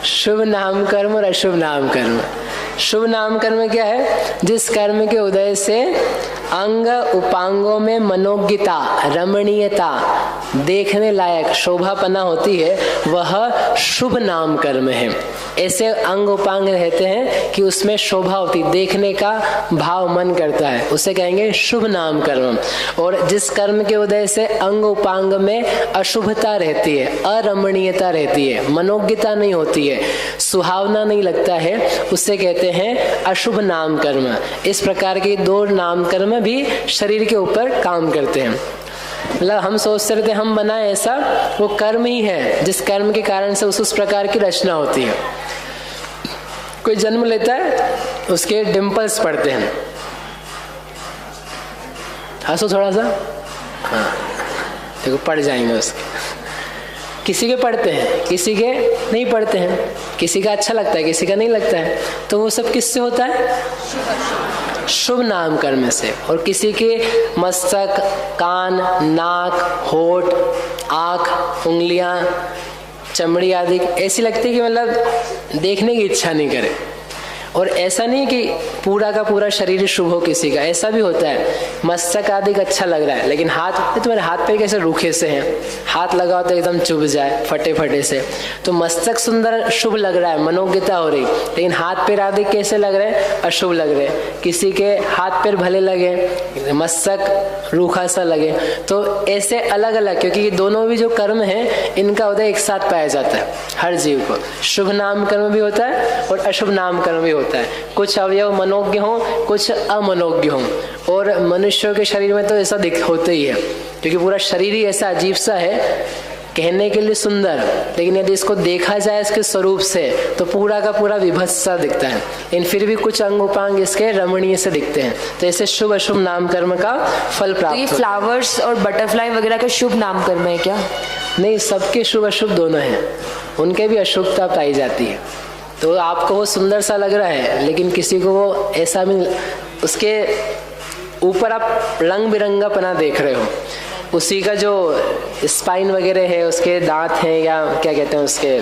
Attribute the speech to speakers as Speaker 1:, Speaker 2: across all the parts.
Speaker 1: शुभ नाम कर्म और अशुभ नाम कर्म। शुभ नाम कर्म क्या है? जिस कर्म के उदय से अंग उपांगों में मनोज्ञता, रमणीयता, देखने लायक शोभापना होती है, वह शुभ नाम कर्म है। ऐसे अंग उपांग रहते हैं कि उसमें शोभा होती, देखने का भाव मन करता है, उसे कहेंगे शुभ नाम कर्म। और जिस कर्म के उदय से अंग उपांग में अशुभता रहती है, अरमणीयता रहती है, मनोज्ञता नहीं होती है, सुहावना नहीं लगता है, उसे कहते हैं अशुभ नाम कर्म। इस प्रकार के दो नाम कर्म भी शरीर के ऊपर काम करते हैं। मतलब हम सोचते रहते हम बनाए ऐसा, वो कर्म ही है जिस कर्म के कारण से उस प्रकार की रचना होती है। कोई जन्म लेता है, उसके डिंपल्स पड़ते हैं, हंसो थोड़ा सा, हाँ देखो पड़ जाएंगे उसके। किसी के पढ़ते हैं, किसी के नहीं पढ़ते हैं, किसी का अच्छा लगता है, किसी का नहीं लगता है, तो वो सब किससे होता है? शुभ नाम कर्म से। और किसी के मस्तक, कान, नाक, होठ, आँख, उंगलियां, चमड़ी आदि ऐसी लगती है कि मतलब देखने की इच्छा नहीं करे। और ऐसा नहीं कि पूरा का पूरा शरीर शुभ हो किसी का, ऐसा भी होता है मस्तक आदि अच्छा लग रहा है, लेकिन हाथ, तुम्हारे हाथ पे कैसे रूखे से हैं, हाथ लगाओ तो एकदम चुभ जाए फटे फटे से। तो मस्तक सुंदर शुभ लग रहा है, मनोज्ञता हो रही, लेकिन हाथ पैर आदि कैसे लग रहे हैं? अशुभ लग रहे हैं। किसी के हाथ पैर भले लगे, मस्तक रूखा सा लगे। तो ऐसे अलग अलग, क्योंकि दोनों भी जो कर्म है इनका उदय एक साथ पाया जाता है हर जीव को। शुभ नाम कर्म भी होता है और अशुभ नाम कर्म भी होता है। कुछ अवयव मनोज्ञ हों, कुछ अमनोज्ञ हों। और मनुष्यों के शरीर में तो ऐसा होता ही है, क्योंकि पूरा शरीर ही ऐसा अजीब सा है, कहने के लिए सुंदर, लेकिन यदि इसको देखा जाए इसके स्वरूप से तो पूरा का पूरा विभत्स सा दिखता है। लेकिन फिर भी कुछ अंग उपांग इसके रमणीय से दिखते हैं। तो ऐसे शुभ अशुभ नाम कर्म का फल प्राप्त।
Speaker 2: तो ये फ्लावर्स और बटरफ्लाई वगैरह का शुभ नाम कर्म है क्या?
Speaker 1: नहीं, सबके शुभ अशुभ दोनों हैं, उनके भी अशुभता पाई जाती है। तो आपको वो सुंदर सा लग रहा है, लेकिन किसी को वो ऐसा भी, उसके ऊपर आप रंग बिरंगा पना देख रहे हो, उसी का जो स्पाइन वगैरह है, उसके दांत हैं या क्या कहते हैं उसके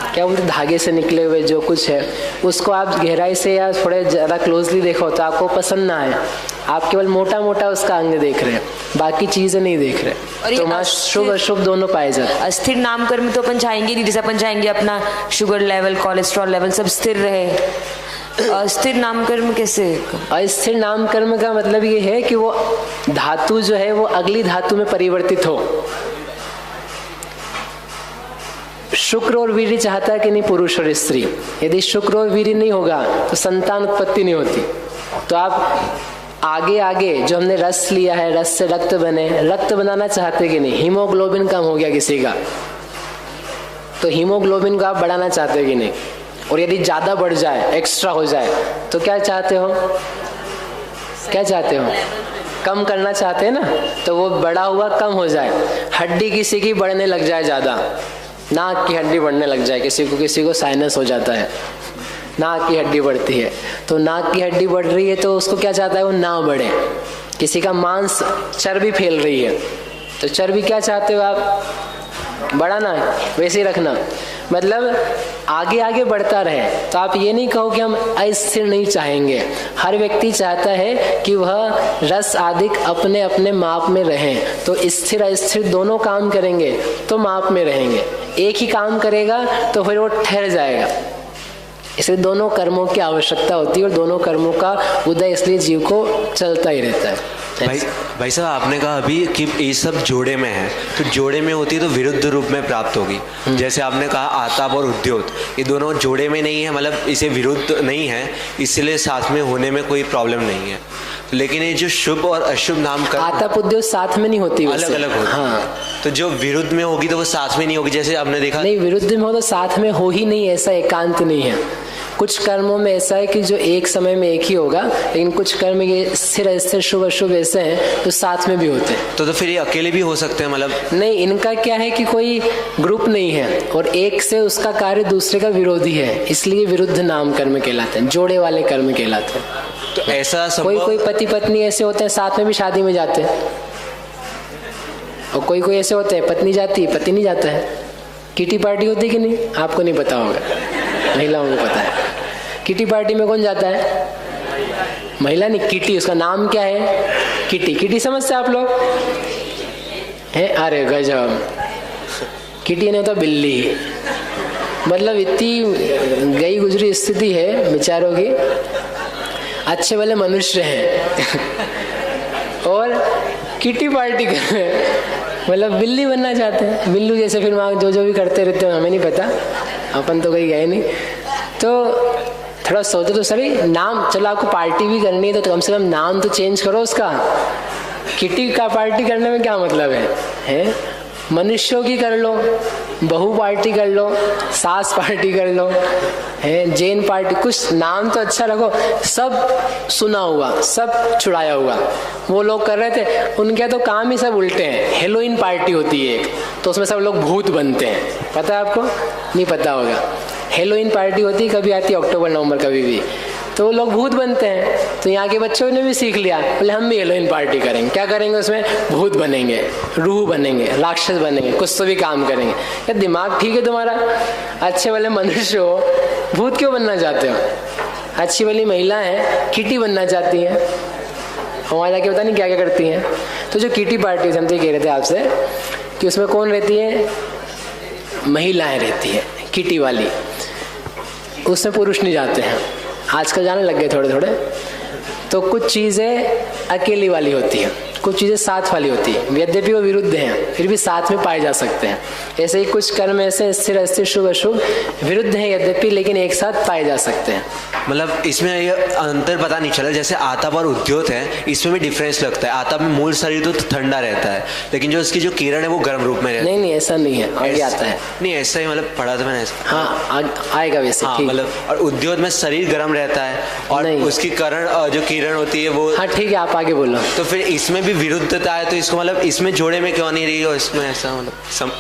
Speaker 1: क्या बोलते, धागे से निकले हुए जो कुछ है, उसको आप गहराई से या थोड़े ज़्यादा क्लोजली देखो तो आपको पसंद ना आए। आप केवल मोटा मोटा उसका अंग देख रहे हैं, बाकी चीजें नहीं देख रहे। और तो वहाँ शुभ अशुभ दोनों पाए जाते हैं।
Speaker 2: अस्थिर नाम कर्म तो अपन चाहेंगे नहीं, जैसे अपन चाहेंगे अपना शुगर लेवल, कोलेस्ट्रॉल लेवल सब स्थिर रहे। अस्थिर नाम कर्म कैसे?
Speaker 1: अस्थिर नाम कर्म का मतलब ये है कि वो धातु जो है वो अगली धातु में परिवर्तित हो। शुक्र और वीर्य चाहता है कि नहीं, पुरुष और स्त्री। यदि शुक्र और वीर्य नहीं होगा तो संतान उत्पत्ति नहीं होती। तो आप आगे आगे जो हमने रस लिया है, रस से रक्त बने, रक्त बनाना चाहते कि नहीं? हीमोग्लोबिन कम हो गया किसी का, तो हीमोग्लोबिन को आप बढ़ाना चाहते हो कि नहीं? और यदि ज्यादा बढ़ जाए, एक्स्ट्रा हो जाए, तो क्या चाहते हो? क्या चाहते हो? कम करना चाहते हैं ना, तो वो बड़ा हुआ कम हो जाए। हड्डी किसी की बढ़ने लग जाए ज्यादा, नाक की हड्डी बढ़ने लग जाए, किसी को साइनस हो जाता है, नाक की हड्डी बढ़ती है, तो नाक की हड्डी बढ़ रही है तो उसको क्या चाहता है? वो ना बढ़े। किसी का मांस, चर्बी फैल रही है, तो चर्बी क्या चाहते हो आप? बढ़ाना, वैसे ही रखना। मतलब आगे आगे बढ़ता रहे। तो आप ये नहीं कहो कि हम अस्थिर नहीं चाहेंगे। हर व्यक्ति चाहता है कि वह रस आदि अपने अपने माप में रहें। तो स्थिर अस्थिर दोनों काम करेंगे तो माप में रहेंगे। एक ही काम करेगा तो फिर वो ठहर जाएगा। इसलिए दोनों कर्मों की आवश्यकता होती है और दोनों कर्मों का उदय इसलिए जीव को चलता ही रहता है।
Speaker 3: भाई साहब, आपने कहा अभी कि ये सब जोड़े में है, तो जोड़े में होती है तो विरुद्ध रूप में प्राप्त होगी। जैसे आपने कहा आताप और उद्योत, ये दोनों जोड़े में नहीं है, मतलब इसे विरुद्ध नहीं है, इसलिए साथ में होने में कोई प्रॉब्लम नहीं है। लेकिन ये जो शुभ और अशुभ नाम कर्म,
Speaker 1: आताप उद्योत साथ में नहीं होती,
Speaker 3: अलग अलग होती। हाँ, तो जो विरुद्ध में होगी तो वो साथ में नहीं होगी। जैसे आपने देखा,
Speaker 1: नहीं, विरुद्ध में हो तो साथ में हो ही नहीं, ऐसा एकांत नहीं है। कुछ कर्मों में ऐसा है कि जो एक समय में एक ही होगा, लेकिन कुछ कर्म ये स्थिर अस्थिर शुभ अशुभ ऐसे हैं तो साथ में भी होते हैं।
Speaker 3: तो फिर ये अकेले भी हो सकते हैं? मतलब
Speaker 1: नहीं, इनका क्या है कि कोई ग्रुप नहीं है और एक से उसका कार्य दूसरे का विरोधी है, इसलिए विरुद्ध नाम कर्म कहलाते हैं, जोड़े वाले कर्म कहलाते हैं।
Speaker 3: तो ऐसा
Speaker 1: कोई पति पत्नी ऐसे होते हैं, साथ में भी शादी में जाते हैं, और कोई ऐसे होते हैं पत्नी जाती है पति नहीं जाता है। किटी पार्टी होती कि नहीं? आपको नहीं पता होगा, महिलाओं को पता है। किटी पार्टी में कौन जाता है? महिला नहीं, किटी। उसका नाम क्या है? किटी। किटी समझते आप लोग हैं? अरे गजब। किटी नहीं तो बिल्ली। मतलब इतनी गई गुजरी स्थिति है बेचारों की, अच्छे वाले मनुष्य हैं और किटी पार्टी कर रहे हैं, मतलब बिल्ली बनना चाहते हैं, बिल्लू जैसे। फिर वहाँ जो भी करते रहते हैं हमें नहीं पता, अपन तो कहीं गए नहीं। तो थोड़ा सोचो तो सही नाम। चलो आपको पार्टी भी करनी है तो कम से कम नाम तो चेंज करो उसका। किटी का पार्टी करने में क्या मतलब है? मनुष्यों की कर लो, बहू पार्टी कर लो, सास पार्टी कर लो, है जैन पार्टी। कुछ नाम तो अच्छा रखो। सब सुना हुआ, सब छुड़ाया हुआ वो लोग कर रहे थे। उनके तो काम ही सब उल्टे हैं। हेलोइन पार्टी होती है एक, तो उसमें सब लोग भूत बनते हैं। पता है आपको? नहीं पता होगा। हेलोइन पार्टी होती है, कभी आती है अक्टूबर नवंबर कभी भी, तो वो लोग भूत बनते हैं। तो यहाँ के बच्चों ने भी सीख लिया, बोले हम भी हेलोइन पार्टी करेंगे। क्या करेंगे उसमें? भूत बनेंगे, रूह बनेंगे, राक्षस बनेंगे, कुछ तो भी काम करेंगे। क्या दिमाग ठीक है तुम्हारा? अच्छे वाले मनुष्य हो, भूत क्यों बनना चाहते हो? अच्छी वाली महिला है, किटी बनना चाहती है, वहाँ जाके पता नहीं क्या क्या करती हैं। तो जो किटी पार्टी हम तो कह रहे थे आपसे कि उसमें कौन रहती है? महिलाएं रहती है किटी वाली, उसमें पुरुष नहीं जाते हैं। आजकल जाने लग गए थोड़े थोड़े। तो कुछ चीज़ें अकेली वाली होती हैं, कुछ चीज़ें साथ वाली होती है। यद्यपि वो विरुद्ध हैं फिर भी साथ में पाए जा सकते हैं। ऐसे ही कुछ कर्म ऐसे स्थिर अस्थिर शुभ अशुभ विरुद्ध हैं यद्यपि, लेकिन एक साथ पाए जा सकते हैं।
Speaker 3: मतलब इसमें ये अंतर पता नहीं चला। जैसे आतप और उद्योत है, इसमें भी डिफरेंस लगता है। आतप में मूल शरीर तो ठंडा रहता है, लेकिन जो इसकी जो किरण है वो गर्म रूप में रहती है।
Speaker 1: नहीं ऐसा नहीं है, आगे आता है।
Speaker 3: नहीं ऐसा ही मतलब पढ़ा था मैंने।
Speaker 1: हाँ आएगा वैसे।
Speaker 3: हाँ मतलब, और उद्योत में शरीर गर्म रहता है और उसकी जो किरण होती है वो।
Speaker 1: हाँ ठीक है, आप आगे बोलो।
Speaker 3: तो फिर इसमें भी विरुद्धता है, तो इसको मतलब इसमें जोड़े में क्यों नहीं रही और इसमें ऐसा? मतलब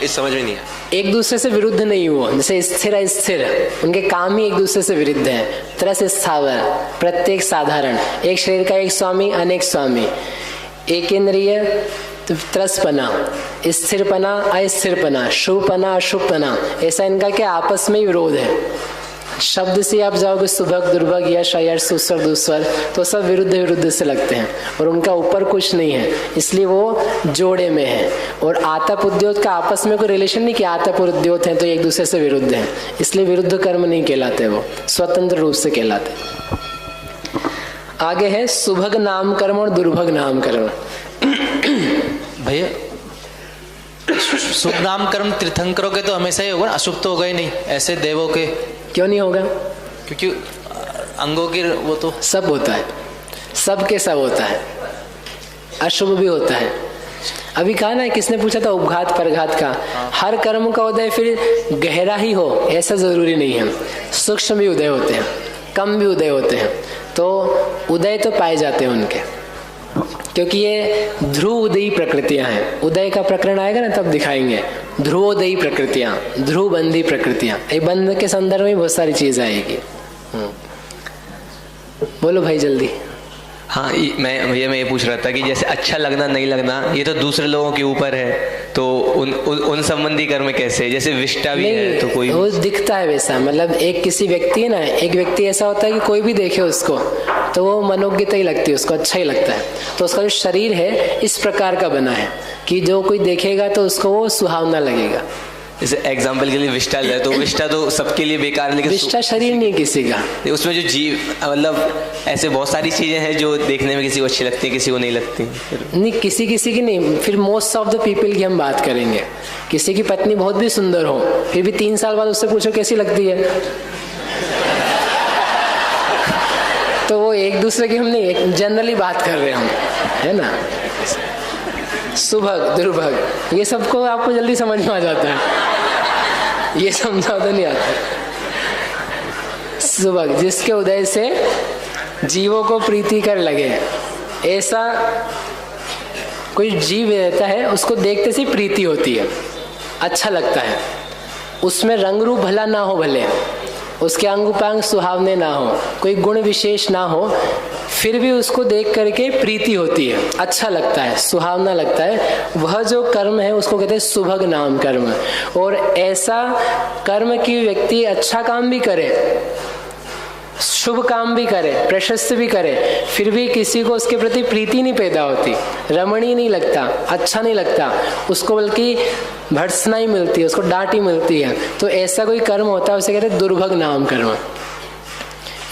Speaker 3: समझ में नहीं है।
Speaker 1: एक दूसरे से विरुद्ध नहीं हुआ। जैसे स्थिर स्थिर, उनके काम ही एक दूसरे से विरुद्ध है। त्रस स्थावर, प्रत्येक साधारण, एक शरीर का एक स्वामी अनेक स्वामी, एक इंद्रिय त्रसपना, स्थिरपना अस्थिरपना, शुभपना अशुभपना, ऐसा इनका क्या आपस में विरोध है। शब्द से आप जाओगे सुभग दुर्भग यश अयश सुस्वर दुस्वर, तो सब विरुद्ध विरुद्ध से लगते हैं और उनका ऊपर कुछ नहीं है, इसलिए वो जोड़े में है। और आतप उद्योत का आपस में कोई रिलेशन नहीं कि आतप और उद्योत हैं तो एक दूसरे से विरुद्ध हैं, इसलिए विरुद्ध कर्म नहीं कहलाते, वो स्वतंत्र रूप से कहलाते। आगे है सुभग नाम कर्म और दुर्भग नाम कर्म।
Speaker 4: भैया शुभ नाम कर्म तीर्थंकरों के तो हमेशा ही होगा, अशुभ तो होगा ही नहीं। ऐसे देवों के
Speaker 1: क्यों नहीं होगा?
Speaker 4: क्योंकि अंगों की वो तो
Speaker 1: सब होता है, सब के सब होता है, अशुभ भी होता है। अभी कहा ना, किसने पूछा था उपघात परघात का। हर कर्म का उदय फिर गहरा ही हो ऐसा जरूरी नहीं है। सूक्ष्म भी उदय होते हैं, कम भी उदय होते हैं, तो उदय तो पाए जाते हैं उनके, क्योंकि ये ध्रुव उदयी प्रकृतियां हैं। उदय का प्रकरण आएगा ना तब दिखाएंगे। ध्रुवोदयी प्रकृतियां, ध्रुव बंधी प्रकृतियां, ये बंध के संदर्भ में बहुत सारी चीज आएगी। बोलो भाई जल्दी।
Speaker 4: हाँ मैं ये पूछ रहा था कि जैसे अच्छा लगना नहीं लगना ये तो दूसरे लोगों के ऊपर है, तो उन संबंधी कर्म कैसे? जैसे विष्टा भी है तो कोई
Speaker 1: वो दिखता है वैसा। मतलब एक किसी व्यक्ति है ना, एक व्यक्ति ऐसा होता है कि कोई भी देखे उसको तो वो मनोज्ञता ही लगती है, उसको अच्छा ही लगता है। तो उसका जो शरीर है इस प्रकार का बना है कि जो कोई देखेगा तो उसको वो सुहावना लगेगा।
Speaker 4: जैसे एग्जाम्पल के लिए विष्टा है, तो विष्टा तो सबके लिए बेकार है, लेकिन
Speaker 1: विष्टा शरीर नहीं किसी का।
Speaker 4: उसमें जो जीव मतलब ऐसे बहुत सारी चीजें हैं जो देखने में किसी को अच्छी लगती है, किसी को नहीं लगती।
Speaker 1: नहीं किसी की नहीं, फिर मोस्ट ऑफ द पीपल की हम बात करेंगे। किसी की पत्नी बहुत भी सुंदर हो, फिर भी 3 साल बाद उससे पूछो कैसी लगती है, तो वो एक दूसरे की हम नहीं, जनरली बात कर रहे हैं हम, है ना। सुभग दुर्भग ये सबको आपको जल्दी समझ में आ जाता है, ये समझा तो नहीं आता। सुभग जिसके उदय से जीवों को प्रीति कर लगे, ऐसा कोई जीव रहता है उसको देखते से प्रीति होती है, अच्छा लगता है। उसमें रंग रूप भला ना हो, भले उसके अंग उपांग सुहावने ना हो, कोई गुण विशेष ना हो, फिर भी उसको देख करके प्रीति होती है, अच्छा लगता है, सुहावना लगता है, वह जो कर्म है उसको कहते हैं सुभग नाम कर्म। और ऐसा कर्म की व्यक्ति अच्छा काम भी करे, शुभ काम भी करे, प्रशस्त भी करे, फिर भी किसी को उसके प्रति प्रीति नहीं पैदा होती, रमणीय नहीं लगता, अच्छा नहीं लगता, उसको बल्कि भर्त्सना ही मिलती है, उसको डांट ही मिलती है, तो ऐसा कोई कर्म होता है उसे कहते हैं दुर्भग नाम कर्म।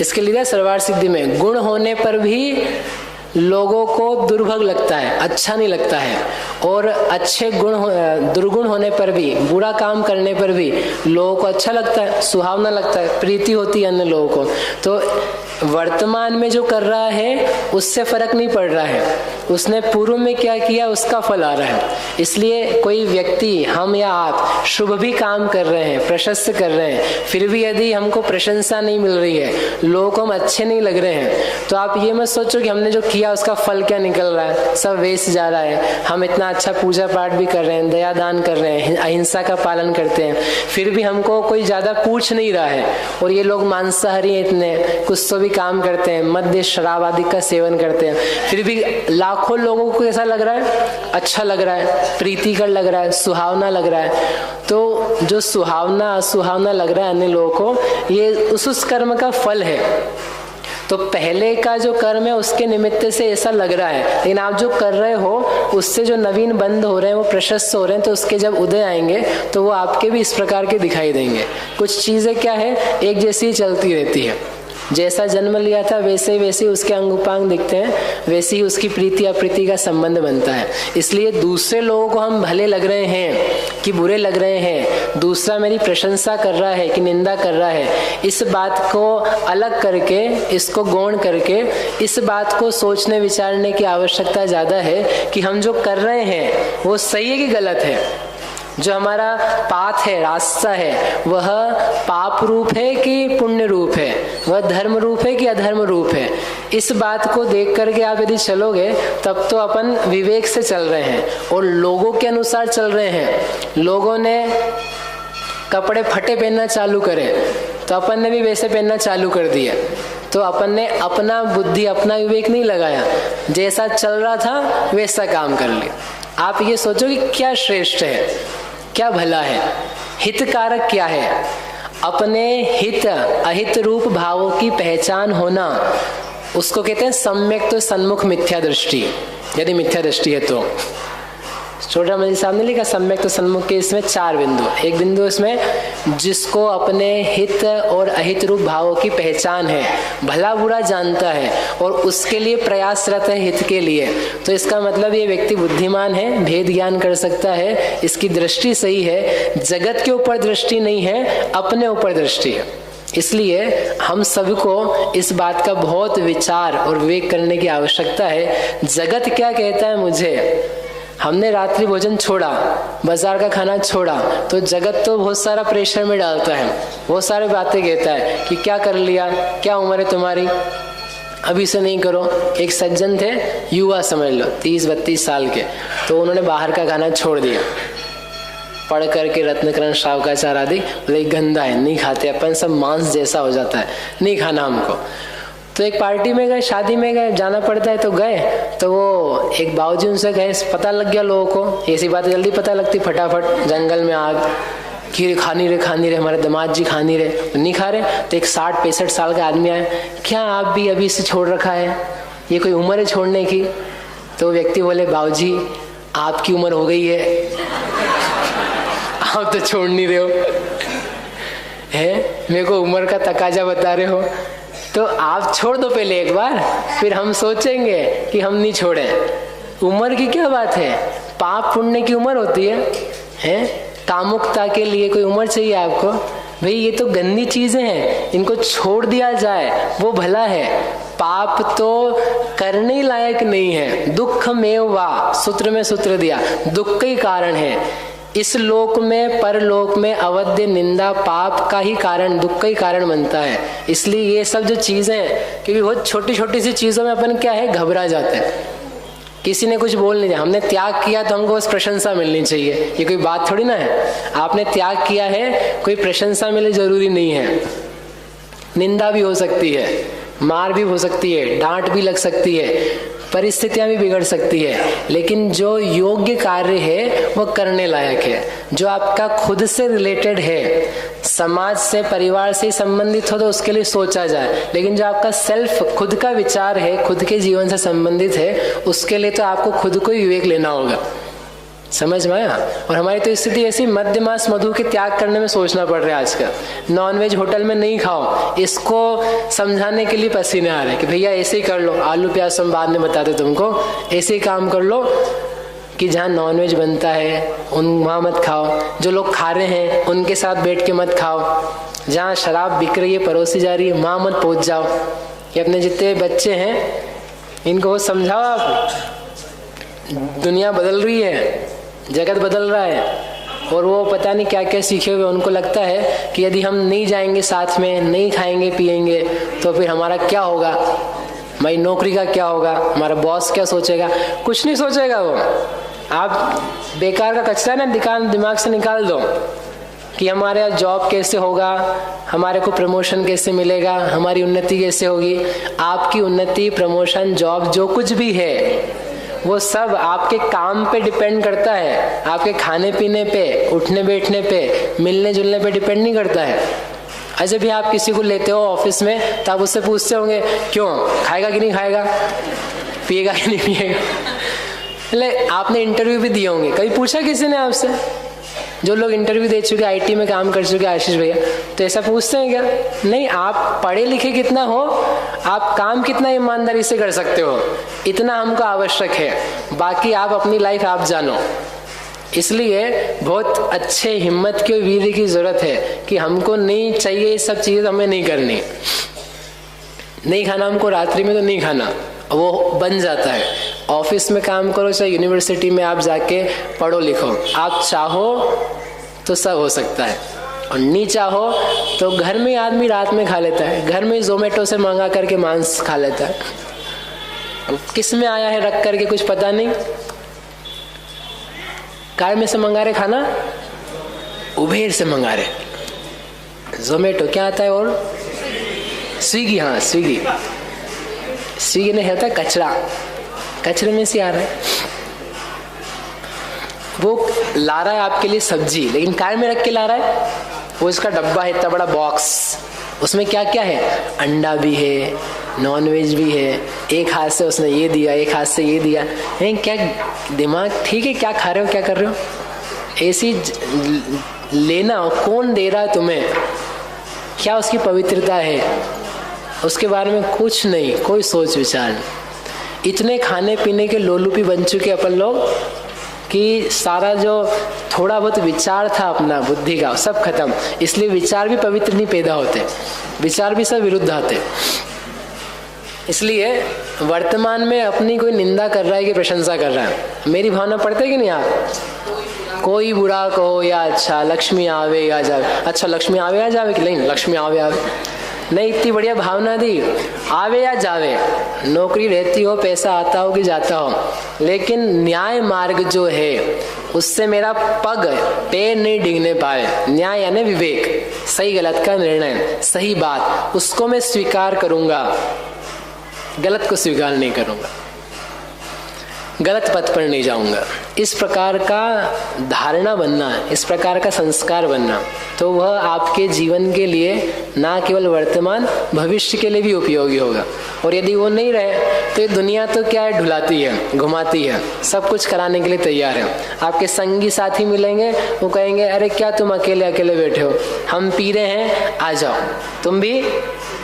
Speaker 1: इसके लिए सर्वार्थ सिद्धि में गुण होने पर भी लोगों को दुर्भग लगता है, अच्छा नहीं लगता है, और अच्छे गुण दुर्गुण होने पर भी, बुरा काम करने पर भी लोगों को अच्छा लगता है, सुहावना लगता है, प्रीति होती है अन्य लोगों को। तो वर्तमान में जो कर रहा है उससे फर्क नहीं पड़ रहा है, उसने पूर्व में क्या किया उसका फल आ रहा है। इसलिए कोई व्यक्ति, हम या आप, शुभ भी काम कर रहे हैं, प्रशस्त कर रहे हैं, फिर भी यदि हमको प्रशंसा नहीं मिल रही है, लोगों को हम अच्छे नहीं लग रहे हैं, तो आप ये मत सोचो कि हमने जो किया उसका फल क्या निकल रहा है, सब वेस्ट जा रहा है। हम इतना अच्छा पूजा पाठ भी कर रहे हैं, दया दान कर रहे हैं, अहिंसा का पालन करते हैं, फिर भी हमको कोई ज्यादा पूछ नहीं रहा है। और ये लोग मांसाहारी हैं, इतने कुछ तो भी काम करते हैं, मद्य शराब आदि का सेवन करते हैं, फिर भी लाखों लोगों को कैसा लग रहा है, अच्छा लग रहा है, प्रीतिकर लग रहा है, सुहावना लग रहा है। तो जो सुहावना असुहावना लग रहा है अन्य लोगों को, ये उस कर्म का फल है। तो पहले का जो कर्म है उसके निमित्त से ऐसा लग रहा है, लेकिन आप जो कर रहे हो उससे जो नवीन बंध हो रहे हैं वो प्रशस्त हो रहे हैं, तो उसके जब उदय आएंगे तो वो आपके भी इस प्रकार के दिखाई देंगे। कुछ चीजें क्या है, एक जैसी चलती रहती है, जैसा जन्म लिया था वैसे वैसे उसके अंग उपांग दिखते हैं, वैसे ही उसकी प्रीति अप्रीति का संबंध बनता है। इसलिए दूसरे लोगों को हम भले लग रहे हैं कि बुरे लग रहे हैं, दूसरा मेरी प्रशंसा कर रहा है कि निंदा कर रहा है, इस बात को अलग करके, इसको गौण करके, इस बात को सोचने विचारने की आवश्यकता ज्यादा है कि हम जो कर रहे हैं वो सही है कि गलत है। जो हमारा पाथ है, रास्ता है, वह पाप रूप है कि पुण्य रूप है, वह धर्म रूप है कि अधर्म रूप है, इस बात को देख करके आप यदि चलोगे तब तो अपन विवेक से चल रहे हैं और लोगों के अनुसार चल रहे हैं। लोगों ने कपड़े फटे पहनना चालू करे तो अपन ने भी वैसे पहनना चालू कर दिया, तो अपन ने अपना बुद्धि, अपना विवेक नहीं लगाया, जैसा चल रहा था वैसा काम कर लिया। आप ये सोचो कि क्या श्रेष्ठ है, क्या भला है, हितकारक क्या है। अपने हित अहित रूप भावों की पहचान होना, उसको कहते हैं सम्यक तो सन्मुख मिथ्या दृष्टि। यदि मिथ्या दृष्टि है तो छोटा साहब ने लिखा सम्यक तो सन्मुख के इसमें 4 बिंदु। एक बिंदु इसमें जिसको अपने हित और अहित रूप भावों की पहचान है, भला बुरा जानता है और उसके लिए प्रयासरत है हित के लिए, तो इसका मतलब ये व्यक्ति बुद्धिमान है, भेद ज्ञान कर सकता है, इसकी दृष्टि सही है, जगत के ऊपर दृष्टि नहीं है, अपने ऊपर दृष्टि है। इसलिए हम सबको इस बात का बहुत विचार और विवेक करने की आवश्यकता है। जगत क्या कहता है मुझे, हमने रात्रि भोजन छोड़ा, बाजार का खाना छोड़ा, तो जगत तो बहुत सारा प्रेशर में डालता है, बहुत सारी बातें कहता है कि क्या कर लिया, क्या उम्र है तुम्हारी, अभी से नहीं करो। एक सज्जन थे, युवा समझ लो 30-32 साल के, तो उन्होंने बाहर का खाना छोड़ दिया, पढ़ करके रत्नकरण श्रावकाचार आदि, बोले गंदा है, नहीं खाते अपन, सब मांस जैसा हो जाता है, नहीं खाना हमको। तो एक पार्टी में गए, शादी में गए, जाना पड़ता है तो गए, तो वो एक बाबूजी उनसे गए, पता लग गया लोगों को, ऐसी बातें जल्दी पता लगती, फटाफट जंगल में आग, खीर खानी रहे, हमारे दामाद जी खानी रहे, तो नहीं खा रहे। तो एक 60-65 साल का आदमी आया, क्या आप भी अभी से छोड़ रखा है, ये कोई उम्र है छोड़ने की? तो व्यक्ति बोले, बाबूजी आपकी उम्र हो गई है, आप तो छोड़ नहीं रहे हो, है मेरे को उम्र का तकाजा बता रहे हो, तो आप छोड़ दो पहले एक बार, फिर हम सोचेंगे कि हम नहीं छोड़े। उम्र की क्या बात है, पाप पुण्य की उम्र होती है? कामुकता के लिए कोई उम्र चाहिए आपको? भाई ये तो गंदी चीजें हैं, इनको छोड़ दिया जाए वो भला है। पाप तो करने लायक नहीं है, दुख में वा, सूत्र में सूत्र दिया, दुख का ही कारण है। इस लोक में परलोक में अवध्य निंदा पाप का ही कारण, दुख का ही कारण बनता है। इसलिए ये सब जो चीजें, क्योंकि बहुत छोटी छोटी सी चीजों में अपन क्या है, घबरा जाते हैं। किसी ने कुछ बोल नहीं दिया, हमने त्याग किया तो हमको बस प्रशंसा मिलनी चाहिए, ये कोई बात थोड़ी ना है। आपने त्याग किया है, कोई प्रशंसा मिले जरूरी नहीं है, निंदा भी हो सकती है, मार भी हो सकती है, डांट भी लग सकती है, परिस्थितियां भी बिगड़ सकती है, लेकिन जो योग्य कार्य है वो करने लायक है। जो आपका खुद से रिलेटेड है, समाज से, परिवार से संबंधित हो तो उसके लिए सोचा जाए, लेकिन जो आपका सेल्फ, खुद का विचार है, खुद के जीवन से संबंधित है, उसके लिए तो आपको खुद को ही विवेक लेना होगा। समझ में आया? और हमारी तो स्थिति ऐसी, मध्य मांस मधु के त्याग करने में सोचना पड़ रहा है आजकल। नॉनवेज होटल में नहीं खाओ, इसको समझाने के लिए पसीने आ रहे हैं कि भैया ऐसे ही कर लो, आलू प्याज हम बाद में बताते तुमको, ऐसे ही काम कर लो कि जहाँ नॉनवेज बनता है वहाँ मत खाओ, जो लोग खा रहे हैं उनके साथ बैठ के मत खाओ, जहाँ शराब बिक रही है, परोसी जा रही है, वहाँ मत पहुँच जाओ। कि अपने जितने बच्चे हैं इनको समझाओ, आप दुनिया बदल रही है, जगत बदल रहा है, और वो पता नहीं क्या क्या सीखे हुए। उनको लगता है कि यदि हम नहीं जाएंगे साथ में, नहीं खाएंगे पिएंगे तो फिर हमारा क्या होगा, हमारी नौकरी का क्या होगा, हमारा बॉस क्या सोचेगा। कुछ नहीं सोचेगा वो। आप बेकार का कचरा ना दिमाग से निकाल दो कि हमारे यहाँ जॉब कैसे होगा, हमारे को प्रमोशन कैसे मिलेगा, हमारी उन्नति कैसे होगी। आपकी उन्नति, प्रमोशन, जॉब जो कुछ भी है वो सब आपके काम पे डिपेंड करता है, आपके खाने पीने पे, उठने बैठने पे, मिलने जुलने पे डिपेंड नहीं करता है। ऐसे भी आप किसी को लेते हो ऑफिस में तो आप उससे पूछते होंगे क्यों, खाएगा कि नहीं खाएगा, पिएगा कि नहीं पिएगा। मतलब आपने इंटरव्यू भी दिए होंगे, कभी पूछा किसी ने आपसे? जो लोग इंटरव्यू दे चुके, आईटी में काम कर चुके, आशीष भैया, तो ऐसा पूछते हैं क्या? नहीं। आप पढ़े लिखे कितना हो, आप काम कितना ईमानदारी से कर सकते हो, इतना हमको आवश्यक है। बाकी आप अपनी लाइफ आप जानो। इसलिए बहुत अच्छे हिम्मत की और वीर्य की जरूरत है कि हमको नहीं चाहिए ये सब चीजें, हमें नहीं करनी। नहीं खाना हमको रात्रि में, तो नहीं खाना, वो बन जाता है। ऑफिस में काम करो, चाहे यूनिवर्सिटी में आप जाके पढ़ो लिखो, आप चाहो तो सब हो सकता है, और नहीं चाहो तो घर में आदमी रात में खा लेता है, घर में जोमेटो से मंगा करके मांस खा लेता है। किस में आया है रख करके कुछ पता नहीं, कार में से मंगा रहे खाना, उबेर से मंगा रहे, जोमेटो क्या आता है, और स्विगी, हाँ स्विगी नहीं होता, कचरा, कचरे में से आ रहा है। वो ला रहा है आपके लिए सब्जी, लेकिन कार में रख के ला रहा है। वो इसका डब्बा है, इतना बड़ा बॉक्स, उसमें क्या क्या है, अंडा भी है, नॉनवेज भी है, एक हाथ से उसने ये दिया, एक हाथ से ये दिया। क्या दिमाग ठीक है? क्या खा रहे हो, क्या कर रहे हो? ऐसी लेना, कौन दे रहा है तुम्हें, क्या उसकी पवित्रता है, उसके बारे में कुछ नहीं, कोई सोच विचार नहीं। इतने खाने पीने के लोलुपी बन चुके अपन लोग कि सारा जो थोड़ा बहुत विचार था अपना बुद्धि का, सब खत्म। इसलिए विचार भी पवित्र नहीं पैदा होते, विचार भी सब विरुद्ध आते। इसलिए वर्तमान में अपनी कोई निंदा कर रहा है कि प्रशंसा कर रहा है, मेरी भावना पड़ती है कि नहीं? आप कोई बुरा कहो या अच्छा, लक्ष्मी आवे या जावे, अच्छा लक्ष्मी आवे या जावे कि नहीं, लक्ष्मी आवे नहीं, इतनी बढ़िया भावना दी, आवे या जावे, नौकरी रहती हो, पैसा आता हो कि जाता हो, लेकिन न्याय मार्ग जो है उससे मेरा पैर नहीं डिगने पाए। न्याय यानी विवेक, सही गलत का निर्णय, सही बात, उसको मैं स्वीकार करूंगा, गलत को स्वीकार नहीं करूंगा, गलत पथ पर नहीं जाऊंगा। इस प्रकार का धारणा बनना, इस प्रकार का संस्कार बनना, तो वह आपके जीवन के लिए ना केवल वर्तमान, भविष्य के लिए भी उपयोगी होगा। और यदि वो नहीं रहे तो ये दुनिया तो क्या है, ढुलाती है, घुमाती है, सब कुछ कराने के लिए तैयार है। आपके संगी साथी मिलेंगे, वो कहेंगे अरे क्या तुम अकेले अकेले बैठे हो, हम पी रहे हैं, आ जाओ, तुम भी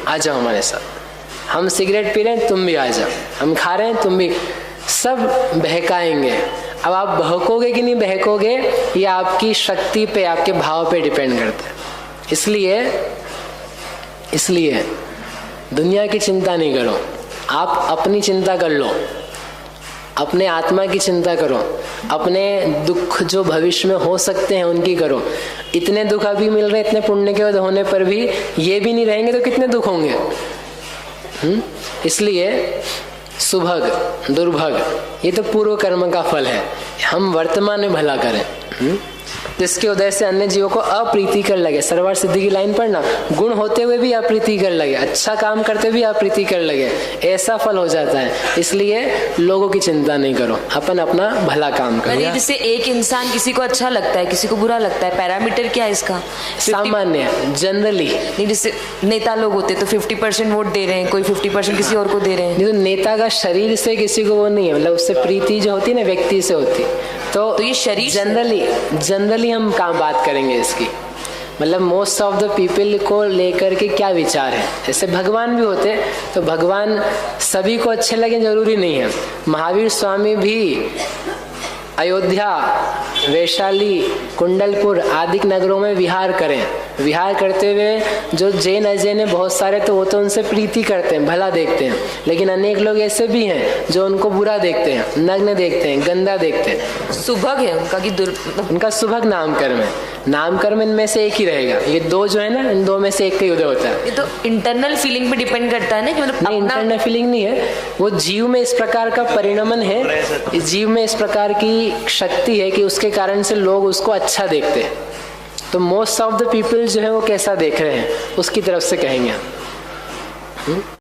Speaker 1: आ जाओ हमारे साथ, हम सिगरेट पी रहे हैं, तुम भी आ जाओ, हम खा रहे हैं, तुम भी, सब बहकाएंगे। अब आप बहकोगे कि नहीं बहकोगे, ये आपकी शक्ति पे, आपके भाव पे डिपेंड करता है। इसलिए दुनिया की चिंता नहीं करो, आप अपनी चिंता कर लो, अपने आत्मा की चिंता करो, अपने दुख जो भविष्य में हो सकते हैं उनकी करो। इतने दुख अभी मिल रहे, इतने पुण्य के होने पर भी ये भी नहीं रहेंगे तो कितने दुख होंगे। इसलिए सुभग दुर्भग ये तो पूर्व कर्म का फल है, हम वर्तमान में भला करें। जिसके उदय से अन्य जीवों को अप्रीतिकर लगे। सरवार सिद्धि की लाइन पढ़ना, गुण होते हुए भी अप्रीतिकर लगे, अच्छा काम करते हुए भी अप्रीतिकर लगे, ऐसा फल हो जाता है। इसलिए लोगों की चिंता नहीं करो, अपन अपना भला काम करो।
Speaker 2: जैसे एक इंसान किसी को अच्छा लगता है, किसी को बुरा लगता है, पैरामीटर क्या है इसका?
Speaker 1: सामान्य जनरली
Speaker 2: नहीं, जैसे नेता लोग होते तो 50% वोट दे रहे हैं, कोई 50% किसी और को दे रहे हैं।
Speaker 1: नहीं तो नेता का शरीर से किसी को वो नहीं है, मतलब उससे प्रीति जो होती है ना व्यक्ति से होती। तो
Speaker 2: ये शरीर
Speaker 1: जनरली हम काम बात करेंगे इसकी, मतलब मोस्ट ऑफ द पीपल को लेकर के क्या विचार है। जैसे भगवान भी होते तो भगवान सभी को अच्छे लगे जरूरी नहीं है। महावीर स्वामी भी अयोध्या, वैशाली, कुंडलपुर आदि नगरों में विहार करें। विहार करते हुए जो जैन अजैन है बहुत सारे, तो वो तो उनसे प्रीति करते हैं, भला देखते हैं। लेकिन अनेक लोग ऐसे भी हैं जो उनको बुरा देखते हैं, नग्न देखते हैं, गंदा देखते हैं।
Speaker 2: सुभग है उनका कि
Speaker 1: उनका सुभग नामकर्म है। नामकर्म इनमें से एक ही रहेगा। ये दो जो है ना, इन दो में से एक का ही उदय होता है।
Speaker 2: ये तो इंटरनल फीलिंग पे डिपेंड करता है ना, कि मतलब
Speaker 1: नहीं, इंटरनल फीलिंग नहीं है, वो जीव में इस प्रकार का परिणमन है, इस जीव में इस प्रकार की शक्ति है कि उसके कारण से लोग उसको अच्छा देखते हैं। तो मोस्ट ऑफ द पीपल जो है वो कैसा देख रहे हैं उसकी तरफ से कहेंगे हम।